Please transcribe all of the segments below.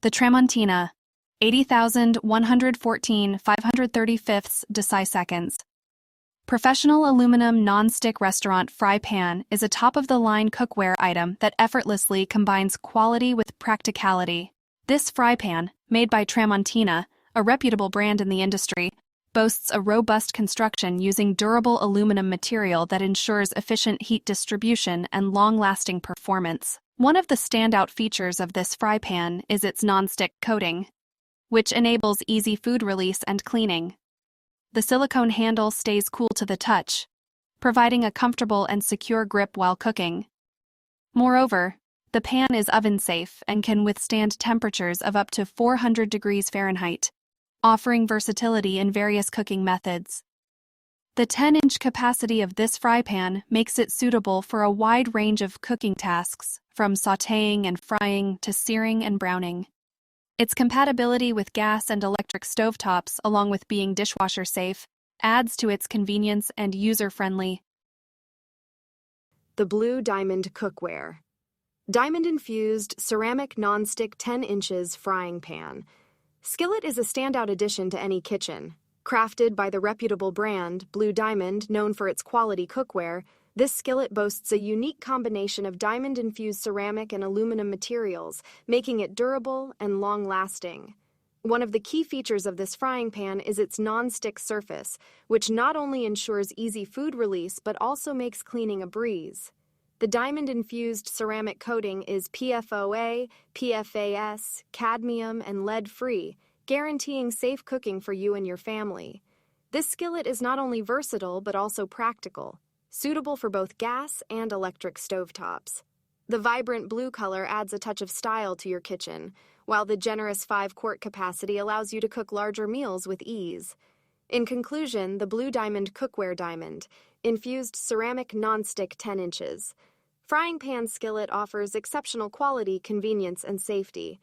The Tramontina, 80,114 535 deciseconds. Professional aluminum non-stick restaurant fry pan is a top-of-the-line cookware item that effortlessly combines quality with practicality. This fry pan, made by Tramontina, a reputable brand in the industry, boasts a robust construction using durable aluminum material that ensures efficient heat distribution and long-lasting performance. One of the standout features of this fry pan is its non-stick coating, which enables easy food release and cleaning. The silicone handle stays cool to the touch, providing a comfortable and secure grip while cooking. Moreover, the pan is oven-safe and can withstand temperatures of up to 400 degrees Fahrenheit, offering versatility in various cooking methods. The 10-inch capacity of this fry pan makes it suitable for a wide range of cooking tasks, from sautéing and frying to searing and browning. Its compatibility with gas and electric stovetops, along with being dishwasher safe, adds to its convenience and user-friendly. The Blue Diamond Cookware. Diamond-infused ceramic non-stick 10 inches frying pan. Skillet is a standout addition to any kitchen. Crafted by the reputable brand Blue Diamond, known for its quality cookware, this skillet boasts a unique combination of diamond-infused ceramic and aluminum materials, making it durable and long-lasting. One of the key features of this frying pan is its non-stick surface, which not only ensures easy food release but also makes cleaning a breeze. The diamond-infused ceramic coating is PFOA, PFAS, cadmium, and lead-free, guaranteeing safe cooking for you and your family. This skillet is not only versatile but also practical, suitable for both gas and electric stovetops. The vibrant blue color adds a touch of style to your kitchen, while the generous 5-quart capacity allows you to cook larger meals with ease. In conclusion, the Blue Diamond Cookware Diamond, infused ceramic non-stick 10 inches. Frying pan skillet offers exceptional quality, convenience, and safety.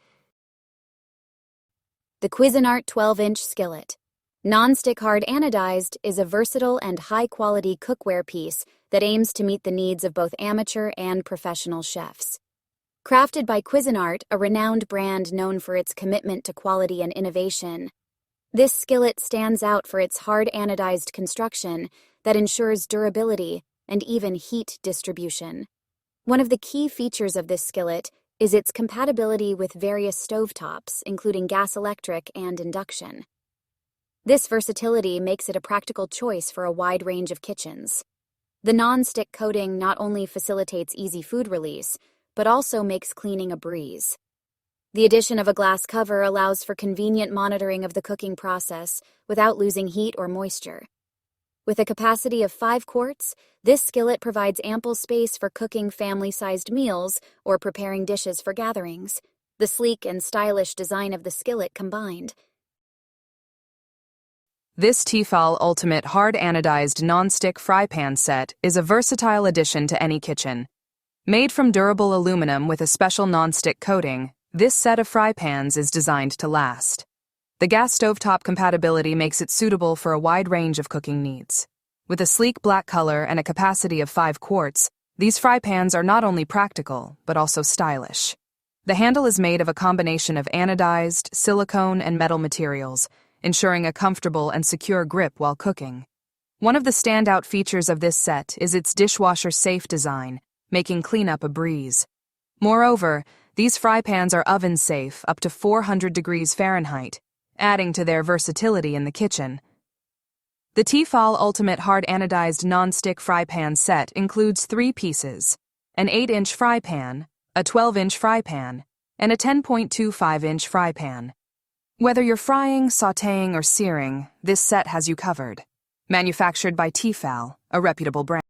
The Cuisinart 12-inch skillet. Non-stick hard anodized is a versatile and high-quality cookware piece that aims to meet the needs of both amateur and professional chefs. Crafted by Cuisinart, a renowned brand known for its commitment to quality and innovation, this skillet stands out for its hard anodized construction that ensures durability and even heat distribution. One of the key features of this skillet is its compatibility with various stovetops, including gas, electric, and induction. This versatility makes it a practical choice for a wide range of kitchens. The non-stick coating not only facilitates easy food release, but also makes cleaning a breeze. The addition of a glass cover allows for convenient monitoring of the cooking process without losing heat or moisture. With a capacity of 5 quarts, this skillet provides ample space for cooking family-sized meals or preparing dishes for gatherings. The sleek and stylish design of the skillet combined. This Tefal Ultimate Hard Anodized Non-Stick Fry Pan set is a versatile addition to any kitchen. Made from durable aluminum with a special non-stick coating, this set of fry pans is designed to last. The gas stovetop compatibility makes it suitable for a wide range of cooking needs. With a sleek black color and a capacity of 5 quarts, these fry pans are not only practical, but also stylish. The handle is made of a combination of anodized, silicone, and metal materials, ensuring a comfortable and secure grip while cooking. One of the standout features of this set is its dishwasher-safe design, making cleanup a breeze. Moreover, these fry pans are oven-safe up to 400 degrees Fahrenheit, adding to their versatility in the kitchen. The Tefal Ultimate Hard Anodized Non-Stick Fry Pan set includes 3 pieces: an 8-inch fry pan, a 12-inch fry pan, and a 10.25-inch fry pan. Whether you're frying, sautéing, or searing, this set has you covered. Manufactured by Tefal, a reputable brand.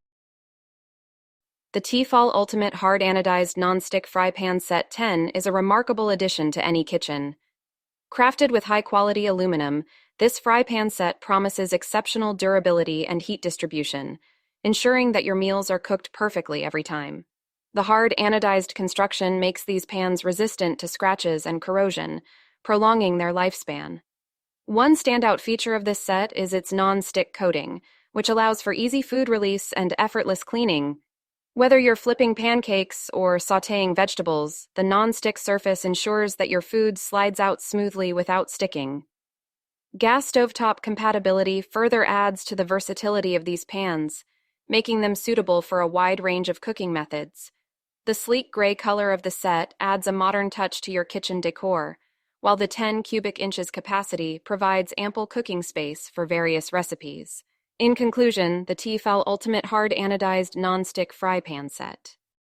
The Tefal Ultimate Hard Anodized Non-Stick Fry Pan Set 10 is a remarkable addition to any kitchen. Crafted with high-quality aluminum, this fry pan set promises exceptional durability and heat distribution, ensuring that your meals are cooked perfectly every time. The hard anodized construction makes these pans resistant to scratches and corrosion, prolonging their lifespan. One standout feature of this set is its non-stick coating, which allows for easy food release and effortless cleaning. Whether you're flipping pancakes or sautéing vegetables, the non-stick surface ensures that your food slides out smoothly without sticking. Gas stovetop compatibility further adds to the versatility of these pans, making them suitable for a wide range of cooking methods. The sleek gray color of the set adds a modern touch to your kitchen decor, while the 10 cubic inches capacity provides ample cooking space for various recipes. In conclusion, the Tefal Ultimate Hard Anodized Non-Stick Fry Pan Set.